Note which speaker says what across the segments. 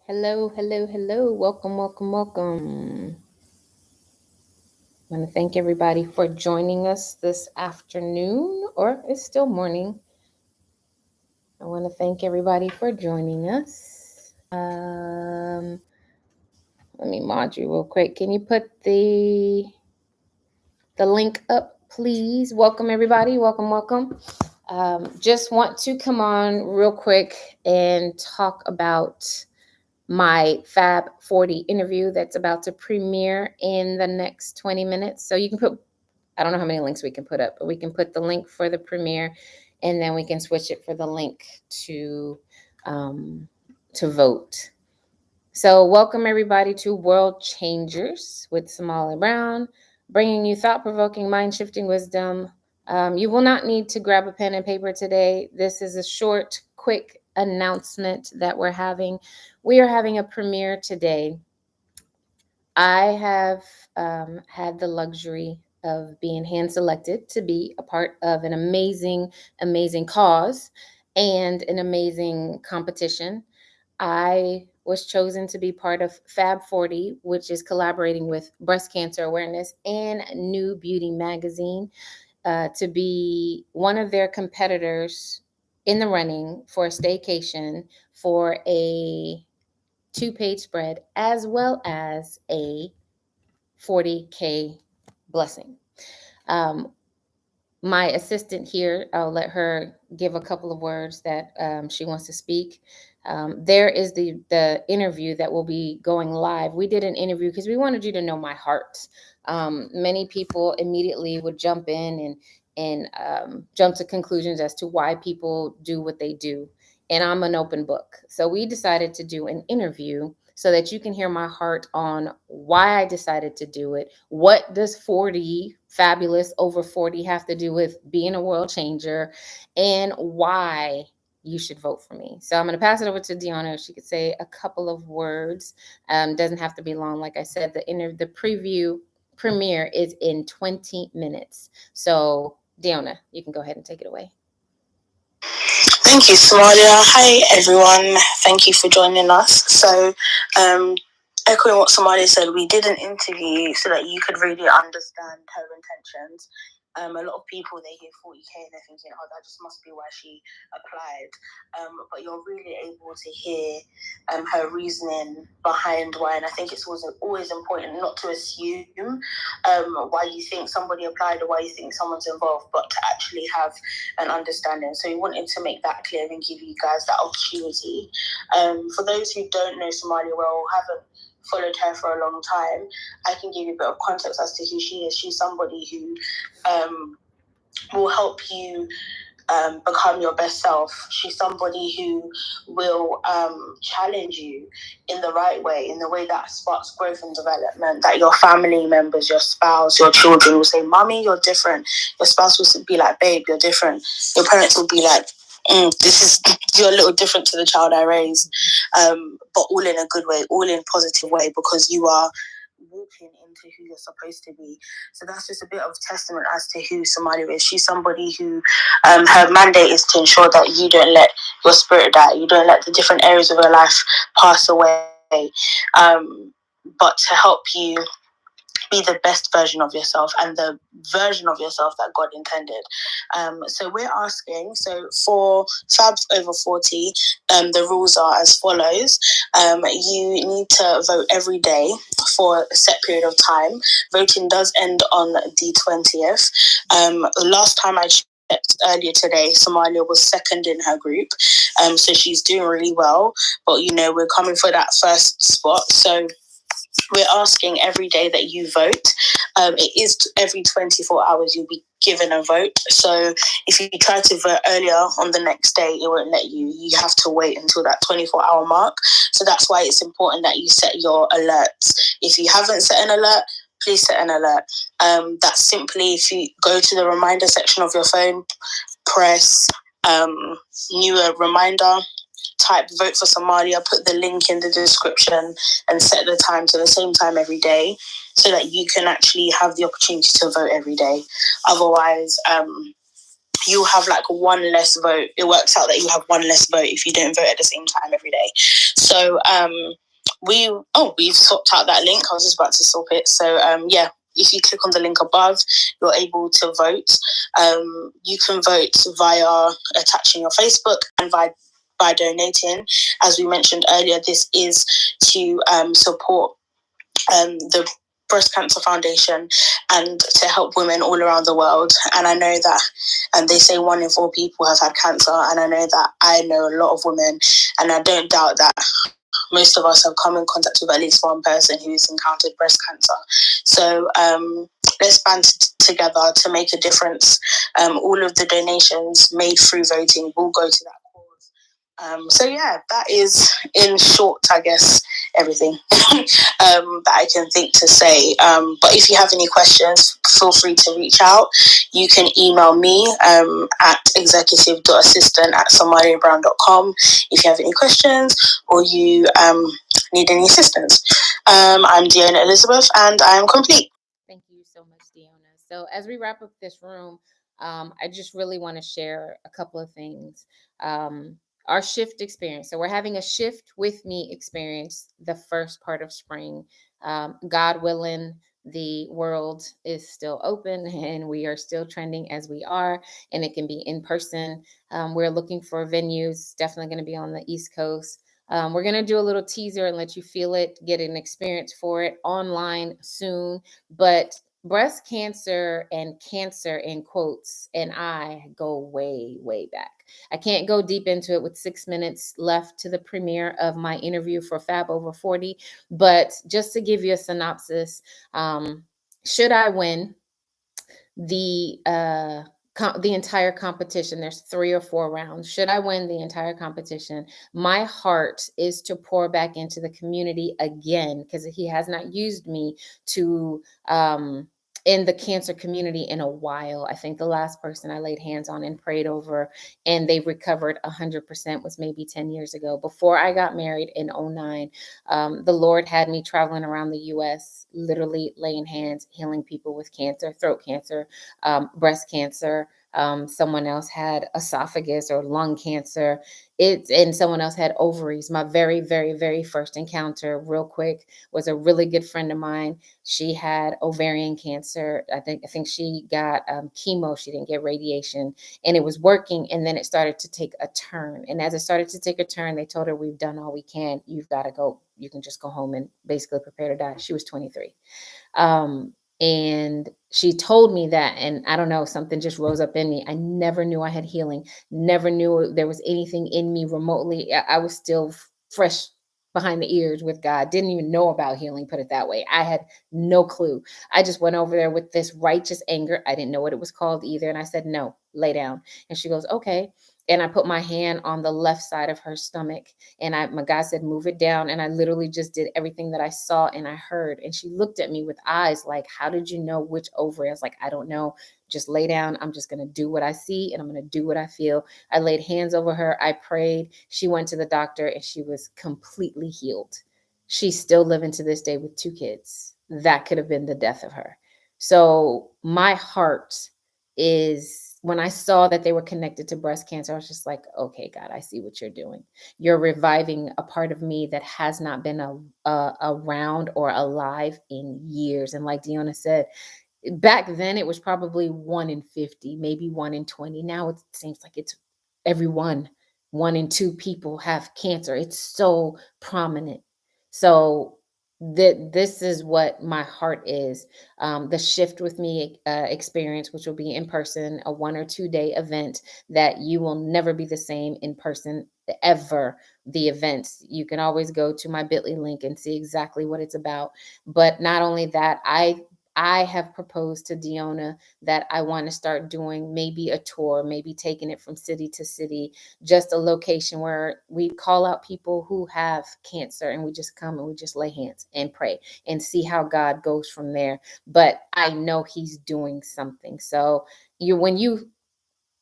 Speaker 1: Hello, hello, hello. Welcome, welcome, welcome. I want to thank everybody for joining us this afternoon, or it's still morning. I want to thank everybody for joining us. Let me mod you real quick. Can you put the link up, please? Welcome, everybody. Welcome, welcome. Just want to come on real quick and talk about my Fab40 interview that's about to premiere in the next 20 minutes. So you can put, I don't know how many links we can put up, but we can put the link for the premiere and then we can switch it for the link to vote. So welcome everybody to World ChangHers with Somalia Brown, bringing you thought-provoking, mind-shifting wisdom. You will not need to grab a pen and paper today. This is a short, quick announcement that we're having. We are having a premiere today. I have had the luxury of being hand-selected to be a part of an amazing, amazing cause and an amazing competition. I was chosen to be part of Fab40, which is collaborating with Breast Cancer Awareness and New Beauty Magazine, to be one of their competitors in the running for a staycation for a 2-page spread, as well as a 40K blessing. My assistant here, I'll let her give a couple of words that she wants to speak. There is the interview that will be going live. We did an interview because we wanted you to know my heart. Many people immediately would jump in and jump to conclusions as to why people do what they do. And I'm an open book. So we decided to do an interview so that you can hear my heart on why I decided to do it. What does 40, fabulous over 40, have to do with being a world changer, and why you should vote for me. So I'm going to pass it over to Deanna. She could say a couple of words. Doesn't have to be long. Like I said, the premiere is in 20 minutes. So Deanna, you can go ahead and take it away.
Speaker 2: Thank you, Somalia. Hi, everyone. Thank you for joining us. So, echoing what Somalia said, we did an interview so that you could really understand her intentions. A lot of people, they hear 40K and they're thinking, oh, that just must be why she applied. But you're really able to hear her reasoning behind why. And I think it's always important not to assume why you think somebody applied or why you think someone's involved, but to actually have an understanding. So we wanted to make that clear and give you guys that opportunity. For those who don't know Somalia well, haven't followed her for a long time, I can give you a bit of context as to who she is. She's somebody who will help you become your best self. She's somebody who will challenge you in the right way, in the way that sparks growth and development, that your family members, your spouse, your children will say, Mommy, you're different. Your spouse will be like, babe, you're different. Your parents will be like, you're a little different to the child I raised. But all in a good way, all in a positive way, because you are walking into who you're supposed to be. So that's just a bit of testament as to who Somalia is. She's somebody who her mandate is to ensure that you don't let your spirit die, you don't let the different areas of your life pass away, but to help you be the best version of yourself and the version of yourself that God intended. So we're asking, so for Fabs over 40, the rules are as follows. You need to vote every day for a set period of time. Voting does end on the 20th. Last time I checked earlier today, Somalia was second in her group. So she's doing really well. But, we're coming for that first spot. So we're asking every day that you vote. It is every 24 hours you'll be given a vote. So if you try to vote earlier on the next day, it won't let you. You have to wait until that 24-hour mark. So that's why it's important that you set your alerts. If you haven't set an alert, please set an alert. That's simply if you go to the reminder section of your phone, press new reminder, type vote for Somalia, put the link in the description and set the time to the same time every day so that you can actually have the opportunity to vote every day. Otherwise, you have like one less vote. It works out that you have one less vote if you don't vote at the same time every day. So we've swapped out that link. I was just about to swap it. So yeah, if you click on the link above, you're able to vote. You can vote via attaching your Facebook and by donating. As we mentioned earlier, this is to support the Breast Cancer Foundation and to help women all around the world. And I know that, and they say 1 in 4 people have had cancer, and I know that I know a lot of women, and I don't doubt that most of us have come in contact with at least one person who's encountered breast cancer. So let's band together to make a difference. All of the donations made through voting will go to that cause. So yeah, that is in short, I guess, everything that I can think to say. But if you have any questions, feel free to reach out. You can email me at executive.assistant@somaliabrown.com if you have any questions or you need any assistance. I'm Deanna Elizabeth, and I am complete.
Speaker 1: Thank you so much, Deanna. So as we wrap up this room, I just really want to share a couple of things. Our shift experience. So we're having a shift with me experience the first part of spring. God willing, the world is still open and we are still trending as we are, and it can be in person. We're looking for venues, definitely going to be on the East Coast. We're going to do a little teaser and let you feel it, get an experience for it online soon. But breast cancer and cancer in quotes and I go way, way back. I can't go deep into it with 6 minutes left to the premiere of my interview for Fab40, but just to give you a synopsis, should I win the entire competition, there's 3 or 4 rounds. Should I win the entire competition, my heart is to pour back into the community again, because he has not used me to in the cancer community in a while. I think the last person I laid hands on and prayed over and they recovered 100% was maybe 10 years ago. Before I got married in 2009, the Lord had me traveling around the US, literally laying hands, healing people with cancer, throat cancer, breast cancer. Someone else had esophagus or lung cancer. And someone else had ovaries. My very, very, very first encounter, real quick, was a really good friend of mine. She had ovarian cancer. I think she got chemo. She didn't get radiation, and it was working. And then it started to take a turn. And as it started to take a turn, they told her, "We've done all we can. You've got to go. You can just go home and basically prepare to die." She was 23. And she told me that, and I don't know, something just rose up in me. I never knew I had healing, never knew there was anything in me remotely. I was still fresh behind the ears with God, didn't even know about healing, put it that way. I had no clue. I just went over there with this righteous anger. I didn't know what it was called either. And I said, "No, lay down." And she goes, "Okay." And I put my hand on the left side of her stomach, and my God said, "Move it down." And I literally just did everything that I saw and I heard. And she looked at me with eyes like, "How did you know which ovary?" I was like, "I don't know. Just lay down. I'm just going to do what I see and I'm going to do what I feel." I laid hands over her. I prayed. She went to the doctor and she was completely healed. She's still living to this day with 2 kids. That could have been the death of her. So my heart is, when I saw that they were connected to breast cancer, I was just like, "Okay, God, I see what you're doing. You're reviving a part of me that has not been around or alive in years." And like Deanna said, back then it was probably 1 in 50, maybe 1 in 20. Now it seems like it's every 1 in 2 people have cancer. It's so prominent. So this is what my heart is. The shift with me experience, which will be in person, a 1 or 2 day event that you will never be the same in person ever. The events, you can always go to my bit.ly link and see exactly what it's about. But not only that, I have proposed to Deanna that I want to start doing maybe a tour, maybe taking it from city to city, just a location where we call out people who have cancer and we just come and we just lay hands and pray and see how God goes from there. But I know he's doing something. So when you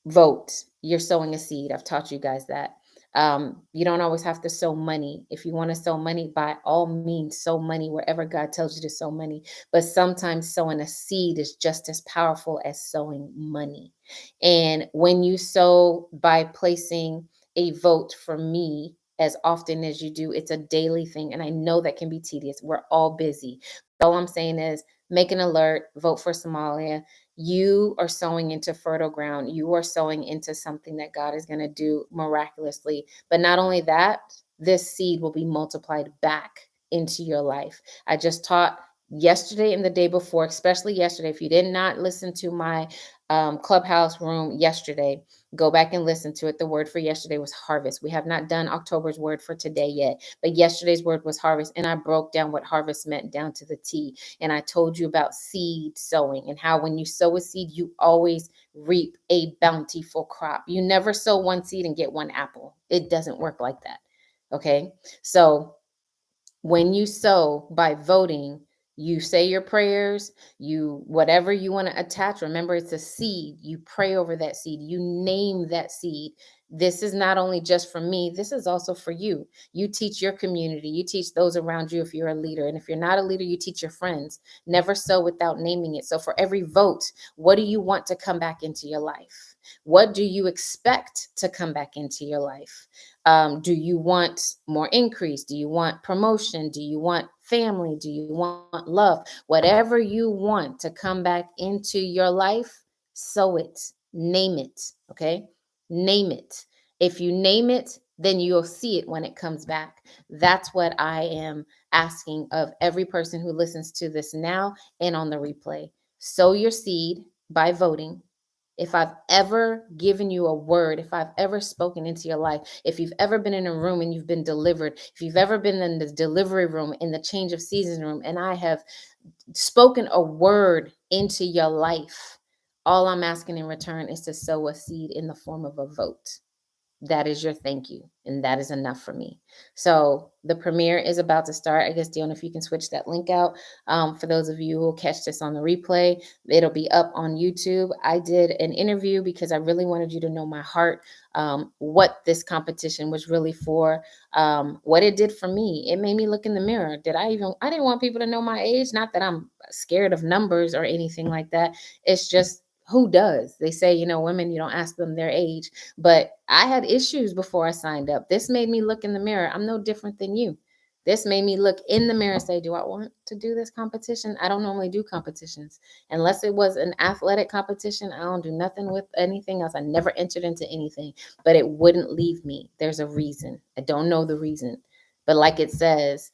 Speaker 1: vote, you're sowing a seed. I've taught you guys that. You don't always have to sow money. If you want to sow money, by all means, sow money wherever God tells you to sow money. But sometimes sowing a seed is just as powerful as sowing money. And when you sow by placing a vote for me as often as you do, it's a daily thing. And I know that can be tedious. We're all busy. All I'm saying is make an alert, vote for Somalia. You are sowing into fertile ground. You are sowing into something that God is going to do miraculously. But not only that, this seed will be multiplied back into your life. I just taught yesterday and the day before, especially yesterday. If you did not listen to my Clubhouse room yesterday, go back and listen to it. The word for yesterday was harvest. We have not done October's word for today yet, but yesterday's word was harvest. And I broke down what harvest meant down to the T. And I told you about seed sowing and how when you sow a seed, you always reap a bountiful crop. You never sow one seed and get one apple. It doesn't work like that. Okay. So when you sow by voting, you say your prayers, you whatever you want to attach. Remember, it's a seed. You pray over that seed. You name that seed. This is not only just for me, this is also for you. You teach your community, you teach those around you if you're a leader. And if you're not a leader, you teach your friends. Never sow without naming it. So for every vote, what do you want to come back into your life? What do you expect to come back into your life? Do you want more increase? Do you want promotion? Do you want family? Do you want love? Whatever you want to come back into your life, sow it, name it. Okay. Name it. If you name it, then you'll see it when it comes back. That's what I am asking of every person who listens to this now and on the replay. Sow your seed by voting. If I've ever given you a word, if I've ever spoken into your life, if you've ever been in a room and you've been delivered, if you've ever been in the delivery room, in the change of season room, and I have spoken a word into your life, all I'm asking in return is to sow a seed in the form of a vote. That is your thank you. And that is enough for me. So the premiere is about to start. I guess, Dion, if you can switch that link out. For those of you who will catch this on the replay, it'll be up on YouTube. I did an interview because I really wanted you to know my heart, what this competition was really for, what it did for me. It made me look in the mirror. I didn't want people to know my age. Not that I'm scared of numbers or anything like that. It's just, who does? They say, women, you don't ask them their age. But I had issues before I signed up. This made me look in the mirror. I'm no different than you. This made me look in the mirror and say, do I want to do this competition? I don't normally do competitions. Unless it was an athletic competition, I don't do nothing with anything else. I never entered into anything, but it wouldn't leave me. There's a reason. I don't know the reason. But like it says,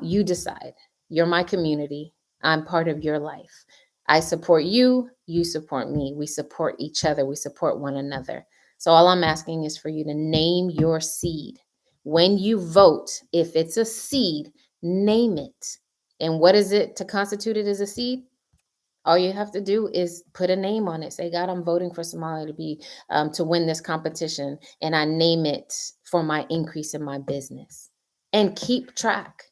Speaker 1: you decide. You're my community. I'm part of your life. I support you. You support me. We support each other. We support one another. So all I'm asking is for you to name your seed. When you vote, if it's a seed, name it. And what is it to constitute it as a seed? All you have to do is put a name on it. Say, God, I'm voting for Somalia to be to win this competition, and I name it for my increase in my business. And keep track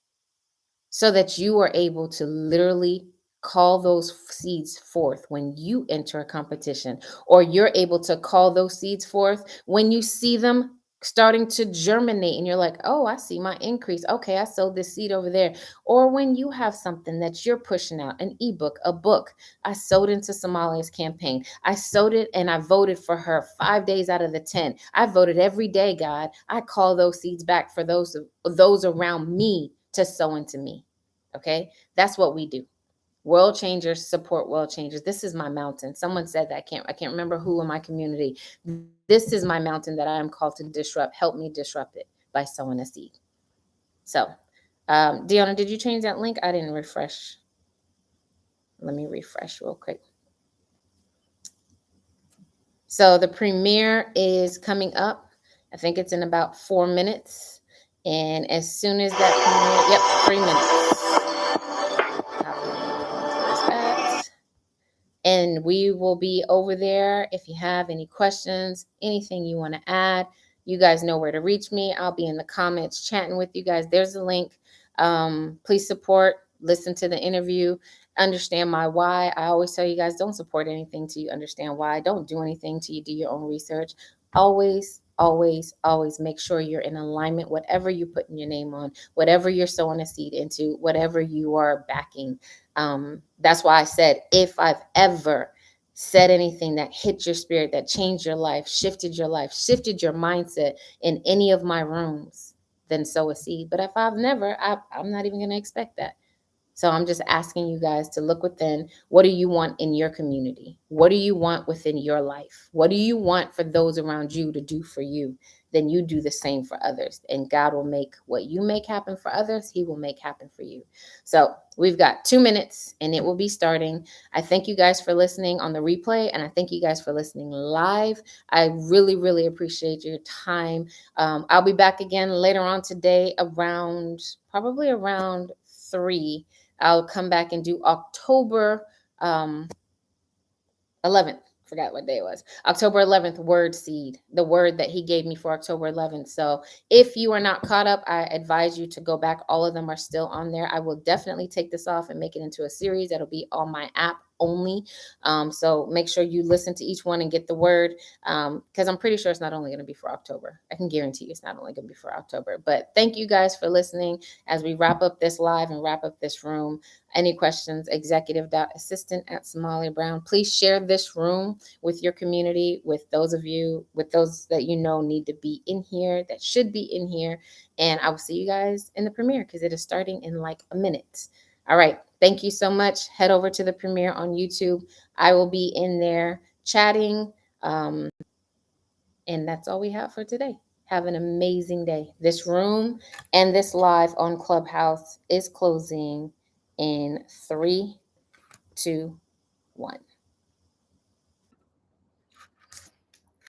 Speaker 1: so that you are able to literally call those seeds forth when you enter a competition, or you're able to call those seeds forth when you see them starting to germinate and you're like, oh, I see my increase. Okay, I sowed this seed over there. Or when you have something that you're pushing out, an ebook, a book. I sowed into Somalia's campaign. I sowed it and I voted for her 5 days out of the 10. I voted every day, God. I call those seeds back for those around me to sow into me. Okay, that's what we do. World changers support world changers. This is my mountain. Someone said that. I can't remember who in my community. This is my mountain that I am called to disrupt. Help me disrupt it by sowing a seed. So, Deanna, did you change that link? I didn't refresh. Let me refresh real quick. So the premiere is coming up. I think it's in about 4 minutes. And as soon as that premiere, 3 minutes. Copy link. Where's that? And we will be over there. If you have any questions, anything you want to add, you guys know where to reach me. I'll be in the comments chatting with you guys. There's a link. Please support, listen to the interview, understand my why. I always tell you guys, don't support anything till you understand why. Don't do anything till you do your own research. Always always make sure you're in alignment, whatever you're putting your name on, whatever you're sowing a seed into, whatever you are backing. That's why I said, if I've ever said anything that hit your spirit, that changed your life, shifted your mindset in any of my rooms, then sow a seed. But if I've never, I'm not even going to expect that. So I'm just asking you guys to look within. What do you want in your community? What do you want within your life? What do you want for those around you to do for you? Then you do the same for others. And God will make what you make happen for others, He will make happen for you. So we've got 2 minutes and it will be starting. I thank you guys for listening on the replay, and I thank you guys for listening live. I really, really appreciate your time. I'll be back again later on today probably around 3. I'll come back and do October 11th. Forgot what day it was. October 11th, word seed, the word that he gave me for October 11th. So if you are not caught up, I advise you to go back. All of them are still on there. I will definitely take this off and make it into a series that'll be on my app only. So make sure you listen to each one and get the word, because I'm pretty sure it's not only going to be for October. I can guarantee you it's not only going to be for October. But thank you guys for listening as we wrap up this live and wrap up this room. Any questions, executive.assistant@SomaliaBrown. Please share this room with your community, with those that you know need to be in here, that should be in here. And I will see you guys in the premiere because it is starting in like a minute. All right. Thank you so much. Head over to the premiere on YouTube. I will be in there chatting. And that's all we have for today. Have an amazing day. This room and this live on Clubhouse is closing in 3, 2, 1.